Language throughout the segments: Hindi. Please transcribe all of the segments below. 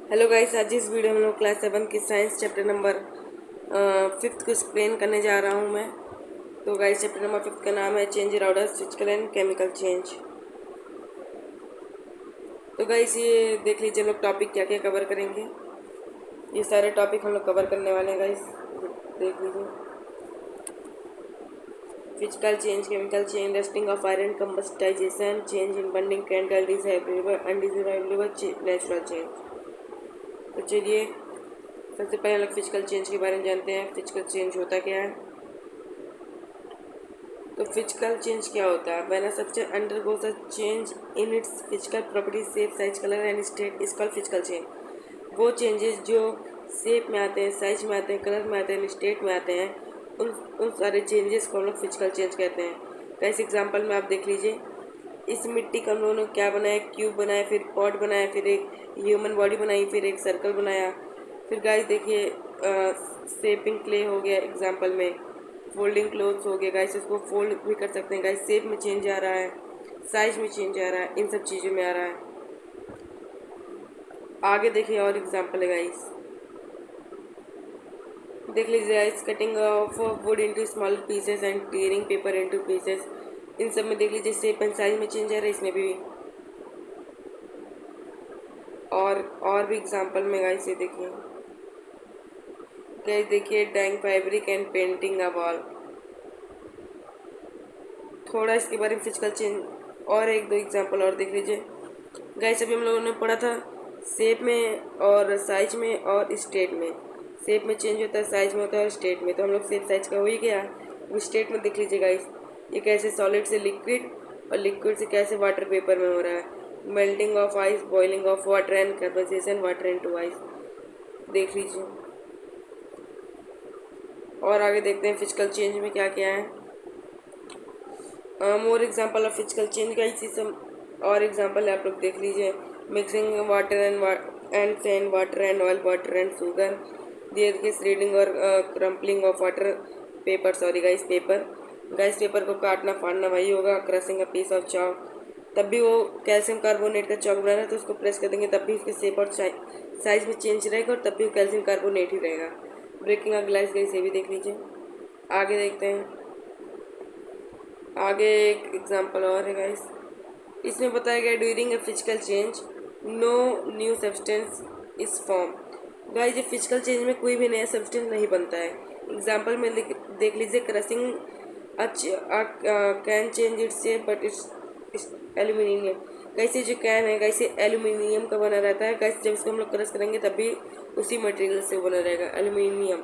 हेलो गाइस, आज इस वीडियो में हम लोग क्लास 7 की साइंस चैप्टर नंबर 5 को एक्सप्लेन करने जा रहा हूं मैं। तो गाइस, चैप्टर नंबर 5 का नाम है change in order physical and chemical change. तो गाइस, ये देख लीजिए हम लोग टॉपिक क्या क्या कवर करेंगे। ये सारे टॉपिक हम लोग कवर करने वाले हैं गाइस, देख लीजिए। Physical change, chemical change, rusting of iron, combustion, change in bonding candle, undesirable natural change. तो चलिए सबसे पहले हम लोग फिजिकल चेंज के बारे में जानते हैं। फिजिकल चेंज होता क्या है? तो फिजिकल चेंज क्या होता है? When a substance undergoes a change in its physical properties, shape, size, colour and state is called physical change. वो चेंजेस जो शेप में आते हैं, साइज में आते हैं, कलर में आते हैं, स्टेट में आते हैं, उन उन सारे चेंजेस को हम लोग फिजिकल चेंज कहते हैं। कैसे एग्जांपल में आप देख लीजिए। इस मिट्टी का हम लोगों ने क्या बनाया? क्यूब बनाया, फिर पॉट बनाया, फिर एक ह्यूमन बॉडी बनाई, फिर एक सर्कल बनाया। फिर गाइस देखिए, शेपिंग क्ले हो गया एग्जांपल में, फोल्डिंग क्लोथ्स हो गया गाइस, इसको फोल्ड भी कर सकते हैं गाइस। शेप में चेंज आ रहा है, साइज में चेंज आ रहा है, इन सब चीज़ों में आ रहा है। आगे देखिए और एग्जांपल है गाइस, देख लीजिए guys. Cutting of wood into small pieces and tearing paper into pieces, इन सब में देख लीजिए शेप एंड साइज में चेंज आ रहा है, इसमें भी। और भी एग्जांपल में गाइस ये देखिए, गाइस देखिए, dyeing fabric and painting a wall. थोड़ा इसके बारे में फिजिकल चेंज और एक दो एग्जांपल और देख लीजिए गाइस। अभी हम लोगों ने पढ़ा था शेप में और साइज में और स्टेट में। शेप में चेंज होता है, साइज में होता है और स्टेट में। तो हम लोग शेप साइज का हो ही गया। वो स्टेट में देख लीजिए गाइस, ये कैसे सॉलिड से लिक्विड और लिक्विड से कैसे वाटर पेपर में हो रहा है। Melting of ice, boiling of water and condensation water into ice, देख लीजिए। और आगे देखते हैं फिजिकल चेंज में क्या क्या है। More example of physical change का इसी सब और एग्जाम्पल है, आप लोग देख लीजिए। Mixing water and sand, water and oil, water and sugar, दिए रीडिंग और crumpling of water paper, sorry guys paper. Guys paper को काटना फाड़ना वही होगा। Crushing a piece of chalk, तब भी वो कैल्शियम कार्बोनेट का चॉक बना रहा है, तो उसको प्रेस कर देंगे तब भी उसके शेप और साइज में चेंज रहेगा और तब भी वो कैल्शियम कार्बोनेट ही रहेगा। ब्रेकिंग अ ग्लास, गाइस ये भी देख लीजिए। आगे देखते हैं, आगे एक एग्जांपल और है गाइस। इसमें बताया गया during a physical change no new substance is form. Guys ये फिजिकल चेंज में कोई भी नया सब्सटेंस नहीं बनता है। एग्जांपल में देख लीजिए, crushing can change its shape but it's aluminium. कैसे जो कैन है कैसे एल्यूमिनियम का बना रहता है गाइस, जब इसको हम लोग क्रश करेंगे तब भी उसी मटेरियल से बना रहेगा, एल्यूमिनियम।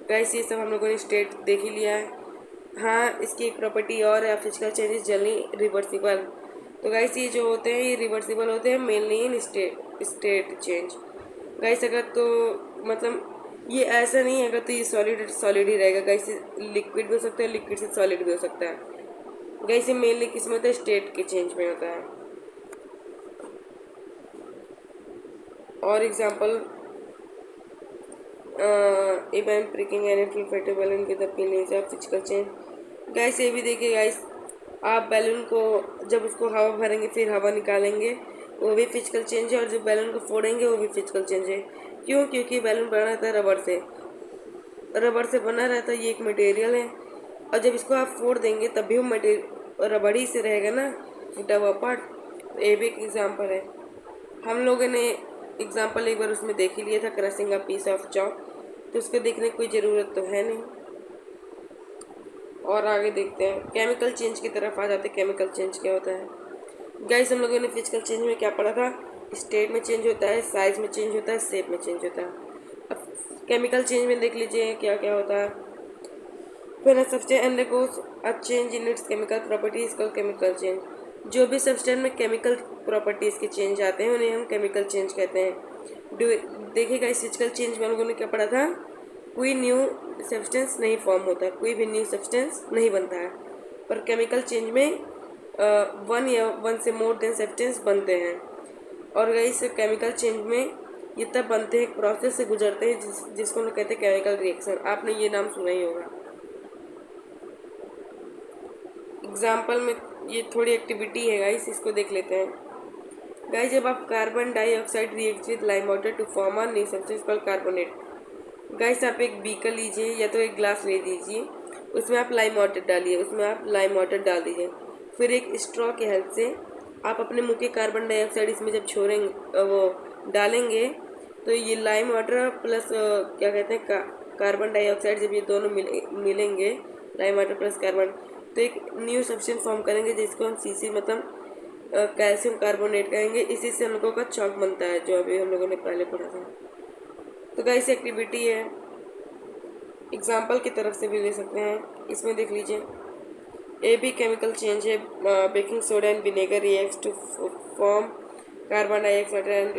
गाइस ये सब हम लोगों ने स्टेट देख ही लिया है। हाँ, इसकी एक प्रॉपर्टी और है, फिजिकल चेंजेस जल्दी रिवर्सिबल। तो गाइस ये जो होते हैं ये रिवर्सिबल होते हैं मेनली इन स्टेट चेंज। गाइस अगर तो मतलब ये ऐसा नहीं है, अगर तो ये सॉलिड सॉलिड ही रहेगा गाइस। लिक्विड भी हो सकता है, लिक्विड से सॉलिड भी हो सकता है गाइस। ये मेनली किस में होता है? स्टेट के चेंज में होता है। और example, even pricking an inflatable balloon के the pin is a physical change. Guys ये भी देखिए गाइस, आप बैलून को जब उसको हवा भरेंगे फिर हवा निकालेंगे, वो भी फिजिकल चेंज है। और जब बैलून को फोड़ेंगे वो भी फिजिकल चेंज है। क्यों? क्योंकि बैलून बना रहता है रबड़ से, रबड़ से बना रहता है, ये एक मटेरियल है। और जब इसको आप फोड़ देंगे तब भी वो मटेरियल रबड़ ही से रहेगा ना, फूटा हुआ पार्ट। तो ये भी एक एग्जाम्पल है। हम लोगों ने एग्जाम्पल एक बार उसमें देख ही लिया था, crushing a piece of chalk, तो उसको देखने की कोई ज़रूरत तो है नहीं। और आगे देखते हैं, केमिकल चेंज की तरफ आ जाते हैं। केमिकल चेंज क्या होता है गाइस? हम लोगों ने फिजिकल चेंज में क्या पढ़ा था? स्टेट में चेंज होता है, साइज में चेंज होता है, शेप में चेंज होता है। अब केमिकल चेंज में देख लीजिए क्या क्या होता है। When a substance undergoes a change in its chemical properties called chemical change. जो भी सब्सटेंस में केमिकल प्रॉपर्टीज के चेंज आते हैं उन्हें हम केमिकल चेंज कहते हैं। देखिएगा इस फिजिकल चेंज में हम लोगों ने क्या पढ़ा था? कोई न्यू सब्सटेंस नहीं फॉर्म होता, कोई भी न्यू सब्सटेंस नहीं बनता है। पर केमिकल चेंज में वन या वन से मोर देन सब्सटेंस बनते हैं। और इस केमिकल चेंज में ये तब बनते हैं, एक प्रोसेस से गुजरते हैं जिसको हम लोग कहते हैं केमिकल रिएक्शन। आपने ये नाम सुना ही होगा। एग्जाम्पल में ये थोड़ी एक्टिविटी है गाइस, इसको देख लेते हैं। गाइस जब आप carbon dioxide react with lime water to form a new substance called carbonate. Guys आप एक बीकर लीजिए या तो एक ग्लास ले लीजिए, उसमें आप लाइम वाटर डालिए, उसमें आप लाइम वाटर डाल दीजिए। फिर एक स्ट्रॉ के हेल्प से आप अपने मुंह के कार्बन डाइऑक्साइड इसमें जब छोड़ेंगे वो डालेंगे, तो ये लाइम वाटर प्लस क्या कहते हैं कार्बन डाइऑक्साइड, जब ये दोनों मिलेंगे लाइम वाटर प्लस कार्बन, तो एक न्यू सब्सटेंस फॉर्म करेंगे जिसको हम सीसी मतलब कैल्शियम कार्बोनेट कहेंगे। इसी से हम लोगों का चौक बनता है, जो अभी हम लोगों ने पहले पढ़ा था। तो गाइस एक्टिविटी है, एग्जाम्पल की तरफ से भी ले सकते हैं। इसमें देख लीजिए, ए भी केमिकल चेंज है, baking soda and vinegar reacts to form carbon dioxide and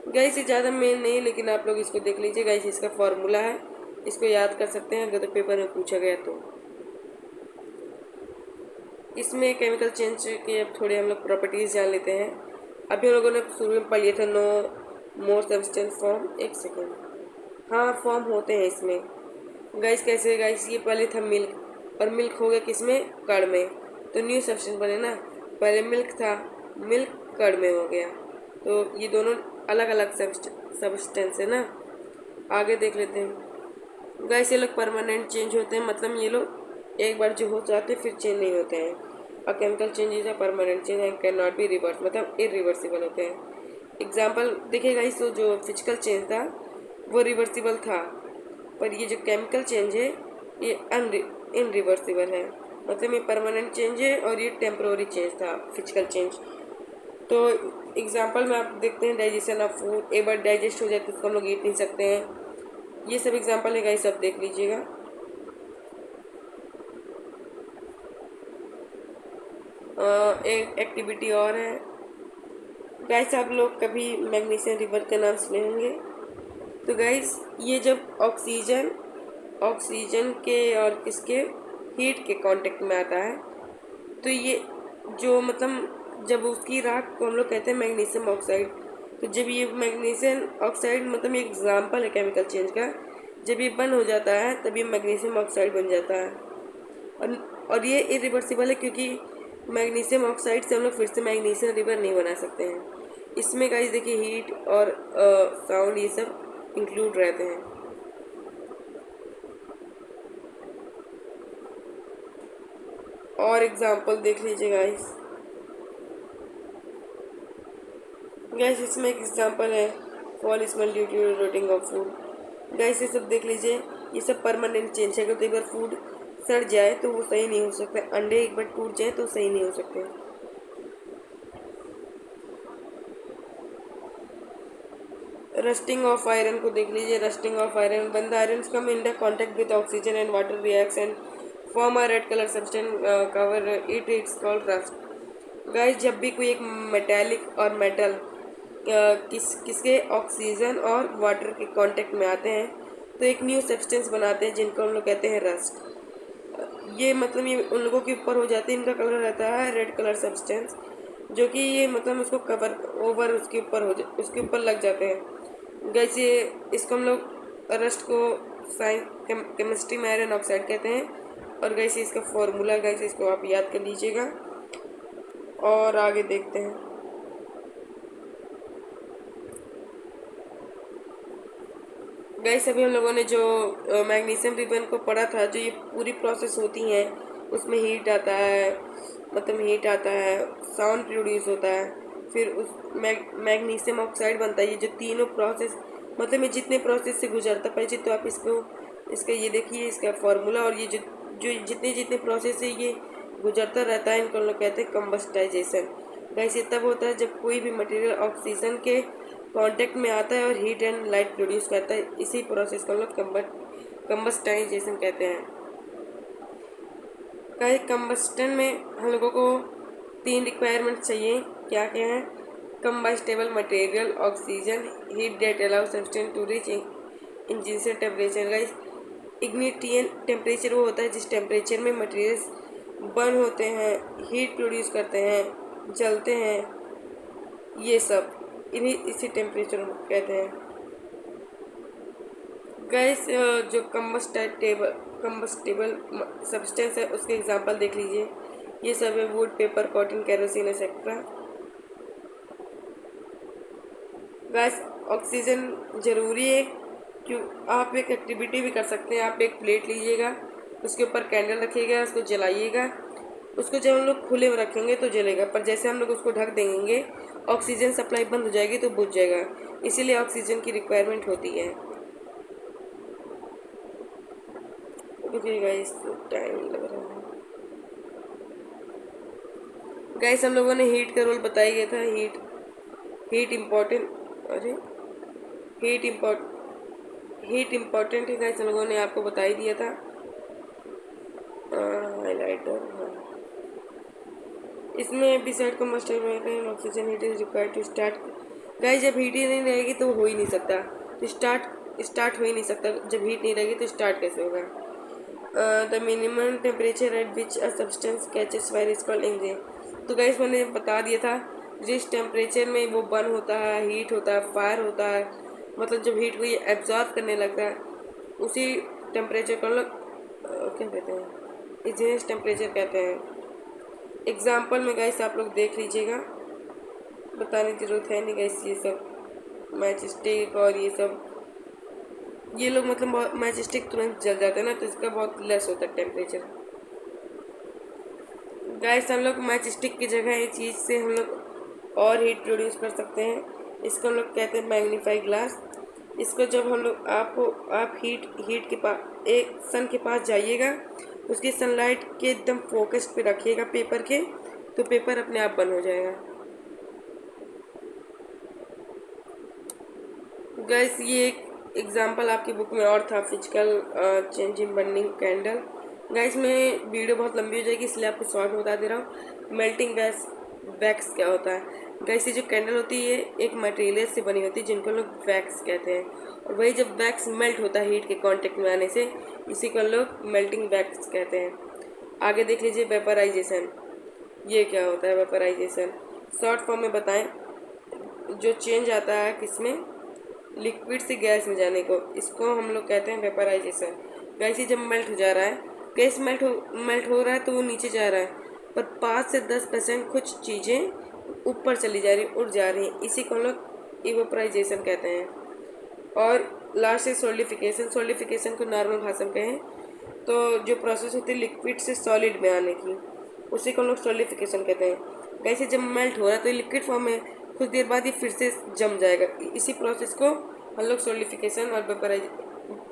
guys ये ज़्यादा मेन नहीं, लेकिन आप लोग इसको देख लीजिए। गाइस इसका फॉर्मूला है, इसको याद कर सकते हैं अगर तो पेपर में पूछा गया तो। इसमें केमिकल चेंज के अब थोड़े हम लोग प्रॉपर्टीज जान लेते हैं। अभी हम लोगों ने शुरू में पढ़ लिया था नो मोर सब्सटेंस फॉर्म। एक सेकेंड, हाँ फॉर्म होते हैं इसमें। गाइस कैसे, गाइस ये पहले था मिल्क, और मिल्क हो गया किसमें, कड़ में, तो न्यू सब्सटेंस बने ना। पहले मिल्क था, मिल्क कड़ में हो गया, तो ये दोनों अलग अलग सब्सटेंस है ना। आगे देख लेते हैं। गाइस ये लोग परमानेंट चेंज होते हैं, मतलब ये लोग एक बार जो हो जाते हैं फिर चेंज नहीं होते हैं। और केमिकल चेंजेस है permanent change and can not be reverse, मतलब इरिवर्सिबल होते हैं। एग्जाम्पल देखिएगा, इस जो फिजिकल चेंज था वो रिवर्सिबल था, पर ये जो केमिकल चेंज है ये इनरिवर्सिबल है, मतलब ये परमानेंट चेंज है और ये टेम्प्रोरी चेंज था फिजिकल चेंज। तो एग्जाम्पल में आप देखते हैं डाइजेशन ऑफ फूड, एक बार डाइजेस्ट हो जाए तो उसको हम लोग ईट नहीं सकते हैं। ये सब एग्जाम्पल है गाइस, सब देख लीजिएगा। एक एक्टिविटी और है गाइस, आप लोग कभी मैग्नीशियम रिवर का नाम सुने होंगे। तो गाइस ये जब ऑक्सीजन के और किसके हीट के कांटेक्ट में आता है, तो ये जो मतलब जब उसकी राख को हम लोग कहते हैं मैग्नीशियम ऑक्साइड। तो जब ये मैग्नीशियम ऑक्साइड मतलब एक एग्जाम्पल है केमिकल चेंज का, जब ये बंद हो जाता है तब ये मैग्नीशियम ऑक्साइड बन जाता है। और ये इरिवर्सिबल है, क्योंकि मैग्नीशियम ऑक्साइड से हम लोग फिर से मैग्नीशियम रिवर नहीं बना सकते हैं। इसमें गाइस देखिए हीट और साउंड ये सब इंक्लूड रहते हैं। और एग्जांपल देख लीजिए गाइस। गाइस इसमें एक एग्जांपल है foul smell due to rotting of food. Guys ये सब देख लीजिए, ये सब परमानेंट चेंज है। अगर तो एक बार फूड सड़ जाए तो वो सही नहीं हो सकता, अंडे एक बार टूट जाए तो सही नहीं हो सकते। रस्टिंग ऑफ आयरन को देख लीजिए। Rusting of iron, when the iron come in the contact with oxygen and water reacts and form a red color substance cover it, it's called rust। Guys जब भी कोई एक मेटेलिक और मेटल किसके ऑक्सीजन और वाटर के कांटेक्ट में आते हैं तो एक न्यू सब्सटेंस बनाते हैं, जिनको हम लोग कहते हैं रस्ट। ये मतलब ये उन लोगों के ऊपर हो जाते हैं, इनका कलर रहता है रेड कलर सब्सटेंस, जो कि ये मतलब उसको कवर ओवर उसके ऊपर लग जाते हैं। गाइस ये इसको हम लोग रस्ट को केमिस्ट्री में आयरन ऑक्साइड कहते हैं। और गाइस इसका फॉर्मूला गाइस इसको आप याद कर लीजिएगा। और आगे देखते हैं। गाइस अभी हम लोगों ने जो मैग्नीशियम रिबन को पढ़ा था, जो ये पूरी प्रोसेस होती है उसमें हीट आता है, मतलब हीट आता है, साउंड प्रोड्यूस होता है, फिर उस मैग्नीशियम ऑक्साइड बनता है। ये जो तीनों प्रोसेस मतलब ये जितने प्रोसेस से गुजरता है, परिचित तो आप इसका ये देखिए इसका फॉर्मूला। और ये जो जितने जितने प्रोसेस से ये गुजरता रहता है इनको हम लोग कहते हैं कंबस्टाइजेशन। गाइस ये तब होता है जब कोई भी मटेरियल ऑक्सीजन के कांटेक्ट में आता है और हीट एंड लाइट प्रोड्यूस करता है। इसी प्रोसेस को हम लोग कंबस्टाइजेशन कहते हैं। गाइस कंबस्टन में हम लोगों को 3 रिक्वायरमेंट चाहिए। क्या क्या है? Combustible material, oxygen, heat that allow substance to reach ignition temperature. Guys ignition temperature वो होता है जिस टेम्परेचर में मटेरियल्स बर्न होते हैं, हीट प्रोड्यूस करते हैं, जलते हैं, ये सब इसी टेम्परेचर में कहते हैं। गैस जो कंबस्टेबल सब्सटेंस है उसके एग्जांपल देख लीजिए। ये सब है would, paper, cotton, kerosene etcetera. Gas oxygen ज़रूरी है, क्यों आप एक एक्टिविटी भी कर सकते हैं। आप एक प्लेट लीजिएगा, उसके ऊपर कैंडल रखिएगा, उसको जलाइएगा। उसको जब हम लोग खुले में रखेंगे तो जलेगा, पर जैसे हम लोग उसको ढक देंगे ऑक्सीजन सप्लाई बंद हो जाएगी तो बुझ जाएगा। इसीलिए ऑक्सीजन की रिक्वायरमेंट होती है। रुकिए गाइस, टाइम लग रहा है। गाइस हम लोगों ने हीट का रोल बताया गया था। हीट इम्पोर्टेंट, अरे हीट इम्पोर्टेंट है गाइस, हम लोगों ने आपको बता ही दिया था। हाइलाइटर, हाँ। इसमें beside combustor oxygen heat is required to start. Guys जब हीट ही नहीं रहेगी तो हो ही नहीं सकता, तो स्टार्ट हो ही नहीं सकता। जब हीट नहीं रहेगी तो स्टार्ट कैसे होगा? The minimum temperature at which a substance catches fire is called engine. तो गाइस मैंने बता दिया था, जिस टेम्परेचर में वो बर्न होता है, हीट होता है, फायर होता है, मतलब जब हीट को ये एब्जॉर्ब करने लगता है, उसी टेम्परेचर को लोग क्या कहते हैं, इंजीनियर्स टेम्परेचर कहते हैं। एग्जाम्पल में गाइस आप लोग देख लीजिएगा, बताने की जरूरत है नहीं गाइस। ये सब मैच स्टिक और ये सब, ये लोग मतलब मैच स्टिक तुरंत जल जाते हैं ना, तो इसका बहुत लेस होता है टेम्परेचर। गाइस हम लोग मैच स्टिक की जगह इस चीज़ से हम लोग और हीट प्रोड्यूस कर सकते हैं। इसको हम लोग कहते हैं मैग्नीफाई ग्लास। इसको जब हम लोग आप हीट के पास एक सन के पास जाइएगा, उसकी सनलाइट के एकदम फोकस पे रखिएगा पेपर के, तो पेपर अपने आप बंद हो जाएगा। गाइस ये एक एग्जांपल आपकी बुक में और था, physical change in burning candle. Guys मैं वीडियो बहुत लंबी हो जाएगी इसलिए आपको शॉर्ट में बता दे रहा हूँ। मेल्टिंग वैक्स क्या होता है? गाइस ये जो कैंडल होती है एक मटेरियल से बनी होती है जिनको लोग वैक्स कहते हैं, और वही जब वैक्स मेल्ट होता है हीट के कांटेक्ट में आने से, इसी को लोग मेल्टिंग वैक्स कहते हैं। आगे देख लीजिए वेपराइजेशन। ये क्या होता है वेपराइजेशन? शॉर्ट फॉर्म में बताएं, जो चेंज आता है किसमें, लिक्विड से गैस में जाने को, इसको हम लोग कहते हैं वेपराइजेशन। गैस ही जब मेल्ट हो जा रहा है, गैस मेल्ट हो रहा है तो वो नीचे जा रहा है, पर 5 से 10% कुछ चीज़ें ऊपर चली जा रही, उड़ जा रही हैं, इसी को हम लोग इवेपराइजेशन कहते हैं। और लास्ट है सोलिडिफिकेशन। सोलिडिफिकेशन को नॉर्मल भाषा में कहें तो जो प्रोसेस होती है लिक्विड से सॉलिड में आने की, उसी को हम लोग सोलिडिफिकेशन कहते हैं। गैस जब मेल्ट हो रहा है तो लिक्विड फॉर्म में, कुछ देर बाद ये फिर से जम जाएगा, इसी प्रोसेस को हम लोग सोलिडिफिकेशन और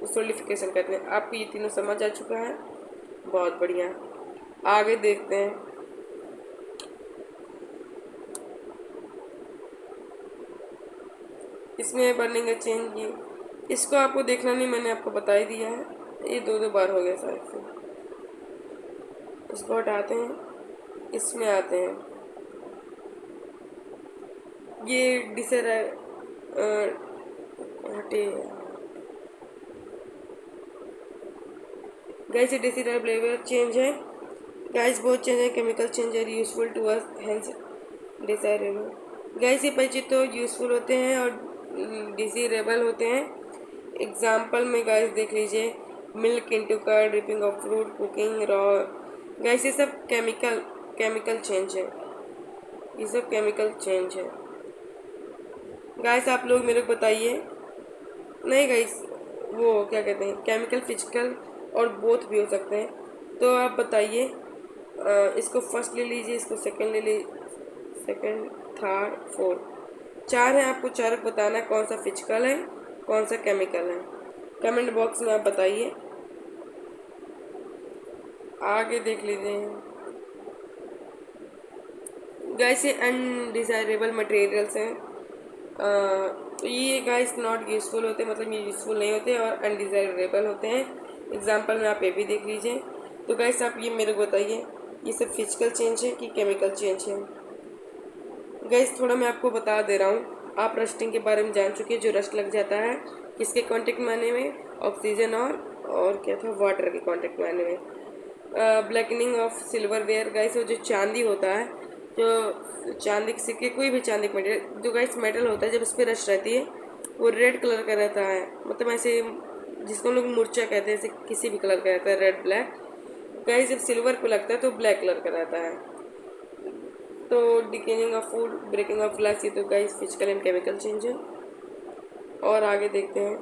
सोलिडिफिकेशन कहते हैं। आपको ये तीनों समझ आ चुका है, बहुत बढ़िया। आगे देखते हैं। इसमें बर्निंग है चेंज की, इसको आपको देखना नहीं, मैंने आपको बता ही दिया है, ये दो बार हो गया शायद से। इसको हटाते हैं, इसमें आते हैं। ये डिसर हटे गाइस, ये डिसरेबल चेंज है गाइस, बहुत चेंज है। केमिकल चेंज है useful to us, hence desirable. Guys ये परिचित तो यूजफुल होते हैं और डिसरेबल होते हैं। एग्जाम्पल में गाइस देख लीजिए, milk into curd, dripping of fruit, cooking raw. Guys ये सब केमिकल चेंज है, ये सब केमिकल चेंज है। गाइस आप लोग मेरे को बताइए, नहीं गाइस वो क्या कहते हैं, केमिकल फिजिकल और बोथ भी हो सकते हैं। तो आप बताइए, इसको फर्स्ट ले लीजिए, इसको सेकंड ले लीजिए, सेकंड, थर्ड, फोर्थ, 4 है। आपको 4 बताना है कौन सा फिजिकल है कौन सा केमिकल है। कमेंट बॉक्स में आप बताइए। आगे देख लीजिए गाइस, ये अनडिजायरेबल मटेरियल्स हैं। ये गाइस नॉट यूजफुल होते, मतलब ये यूजफुल नहीं होते और अनडिजायरेबल होते हैं। एग्जाम्पल में आप ये भी देख लीजिए। तो गाइस आप ये मेरे को बताइए, ये सब फिजिकल चेंज है कि केमिकल चेंज है? गाइस थोड़ा मैं आपको बता दे रहा हूँ, आप रस्टिंग के बारे में जान चुके हैं, जो रस्ट लग जाता है किसके कांटेक्ट में आने में, ऑक्सीजन और क्या था, वाटर के कांटेक्ट में आने में। Blackening of silver ware, guys वो जो चांदी होता है, जो चांदी के सिक्के, कोई भी चांदी का मटेरियल जो गाइस मेटल होता है, जब उस पर रस्ट रहती है वो रेड कलर का रहता है, मतलब ऐसे जिसको लोग मुर्चा कहते हैं, ऐसे किसी भी कलर का रहता है, रेड ब्लैक। गाइस जब सिल्वर पे लगता है तो ब्लैक कलर का रहता है। तो decaying of food, breaking of glass, ये तो guys physical and chemical change है। और आगे देखते हैं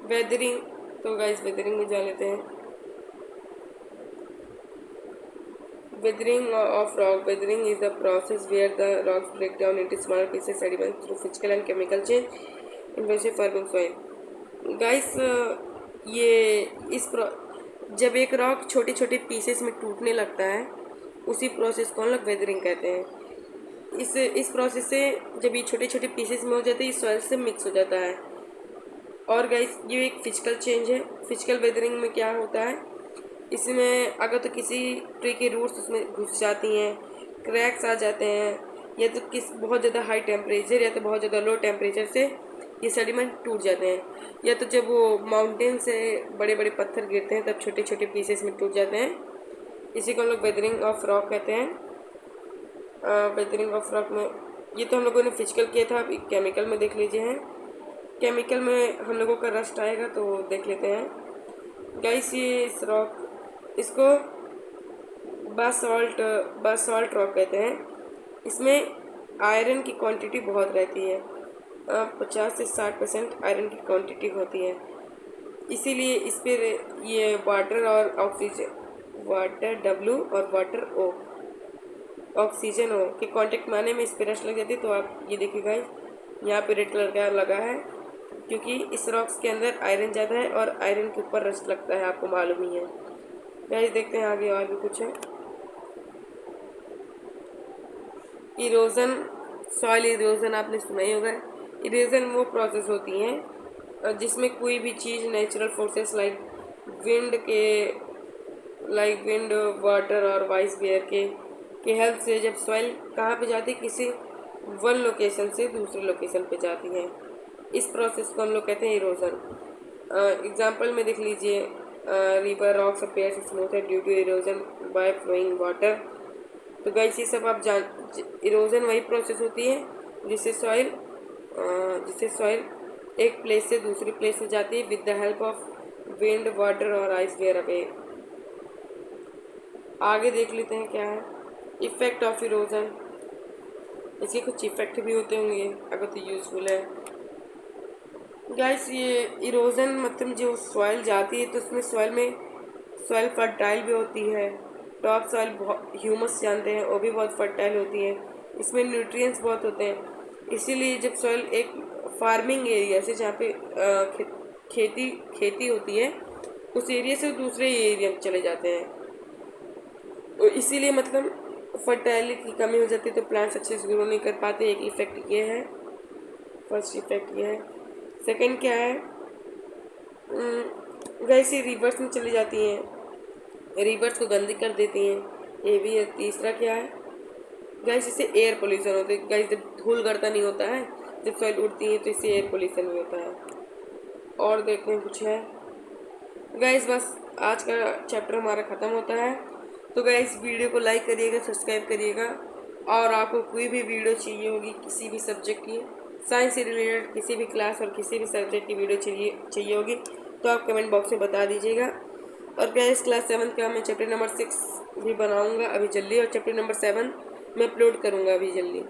वेदरिंग। तो गाइस वेदरिंग में जा लेते हैं। Weathering of rock. Weathering is the process where the rocks break down into smaller pieces sediments through physical and chemical change in which forming soil. Guys, ये जब एक रॉक छोटे छोटे पीसेस में टूटने लगता है उसी प्रोसेस को हम लोग वेदरिंग कहते हैं। इस प्रोसेस से जब ये छोटे छोटे पीसेस में हो जाते हैं, ये सॉइल से मिक्स हो जाता है। और गाइस ये एक फिजिकल चेंज है। फिजिकल वेदरिंग में क्या होता है, इसमें अगर तो किसी ट्री की रूट्स उसमें घुस जाती हैं, क्रैक्स आ जाते हैं, या तो बहुत ज़्यादा हाई टेम्परेचर या तो बहुत ज़्यादा लो टेम्परेचर से ये सेडिमेंट टूट जाते हैं, या तो जब वो माउंटेन से बड़े बड़े पत्थर गिरते हैं तब छोटे छोटे पीसेस में टूट जाते हैं। इसी को हम लोग वेदरिंग ऑफ रॉक कहते हैं। वेदरिंग ऑफ रॉक में ये तो हम लोगों ने फिजिकल किया था। अभी केमिकल में देख लीजिए हैं। केमिकल में हम लोगों का रस्ट आएगा तो देख लेते हैं। गाइस ये इस रॉक इसको बासॉल्ट रॉक कहते हैं। इसमें आयरन की क्वांटिटी बहुत रहती है, 50 से 60% आयरन की क्वांटिटी होती है। इसीलिए इस पर ये वाटर और ऑक्सीजन, वाटर W और वाटर O, ऑक्सीजन O के कांटेक्ट में आने में इस पर रस्ट लग जाती है। तो आप ये देखिए गाइस, यहाँ पे रेड कलर का लगा है क्योंकि इस रॉक्स के अंदर आयरन ज़्यादा है और आयरन के ऊपर रस्ट लगता है, आपको मालूम ही है। गाइस देखते हैं आगे और भी कुछ है। इरोजन, सॉइल इरोजन आपने सुना ही होगा। इरोजन वो प्रोसेस होती हैं जिसमें कोई भी चीज़ natural forces like wind, water और वाइस वेयर के हेल्प से जब सॉइल कहाँ पे जाती है, किसी वन लोकेशन से दूसरे लोकेशन पे जाती है, इस प्रोसेस को हम लोग कहते हैं इरोजन। एग्जाम्पल में देख लीजिए, रिवर रॉक्स अपीयर्स स्मूथ है due to erosion by flowing water. तो गाइस ये सब आप इरोजन वही प्रोसेस होती है जिससे सॉइल एक प्लेस से दूसरी प्लेस में जाती है with the help of wind, water और आइस वेयर अवे। आगे देख लेते हैं क्या है इफेक्ट ऑफ इरोजन। इसके कुछ इफेक्ट भी होते होंगे अगर तो यूजफुल है। गाइस ये इरोजन मतलब जो सॉइल जाती है तो उसमें सॉइल फर्टाइल भी होती है। टॉप सॉइल बहुत ह्यूमस जानते हैं, वो भी बहुत फर्टाइल होती है। इसमें न्यूट्रिएंट्स बहुत होते हैं। इसीलिए जब सॉइल एक फार्मिंग एरिया से जहाँ पे खेती होती है उस एरिया से दूसरे एरिया में चले जाते हैं, तो इसीलिए मतलब फर्टाइलिटी की कमी हो जाती है तो प्लांट्स अच्छे से ग्रो नहीं कर पाते। एक इफेक्ट ये है, फर्स्ट इफेक्ट ये है। सेकंड क्या है, वैसे रिवर्स में चली जाती हैं, रिवर्स को गंदी कर देती हैं, ये भी है। तीसरा क्या है गैस, इससे एयर पोल्यूशन होता है। गैस जब धूल गर्दा नहीं होता है, जब सॉइल उड़ती है तो इससे एयर पोल्यूशन भी होता है। और देखते हैं कुछ है गैस। बस आज का चैप्टर हमारा ख़त्म होता है। तो गैस वीडियो को लाइक करिएगा, सब्सक्राइब करिएगा। और आपको कोई भी वीडियो चाहिए होगी किसी भी सब्जेक्ट की, साइंस से रिलेटेड किसी भी क्लास और किसी भी सब्जेक्ट की वीडियो चाहिए होगी तो आप कमेंट बॉक्स में बता दीजिएगा। और गैस क्लास 7 का मैं चैप्टर नंबर 6 भी बनाऊंगा अभी जल्दी, और चैप्टर नंबर 7 मैं अपलोड करूंगा अभी जल्दी।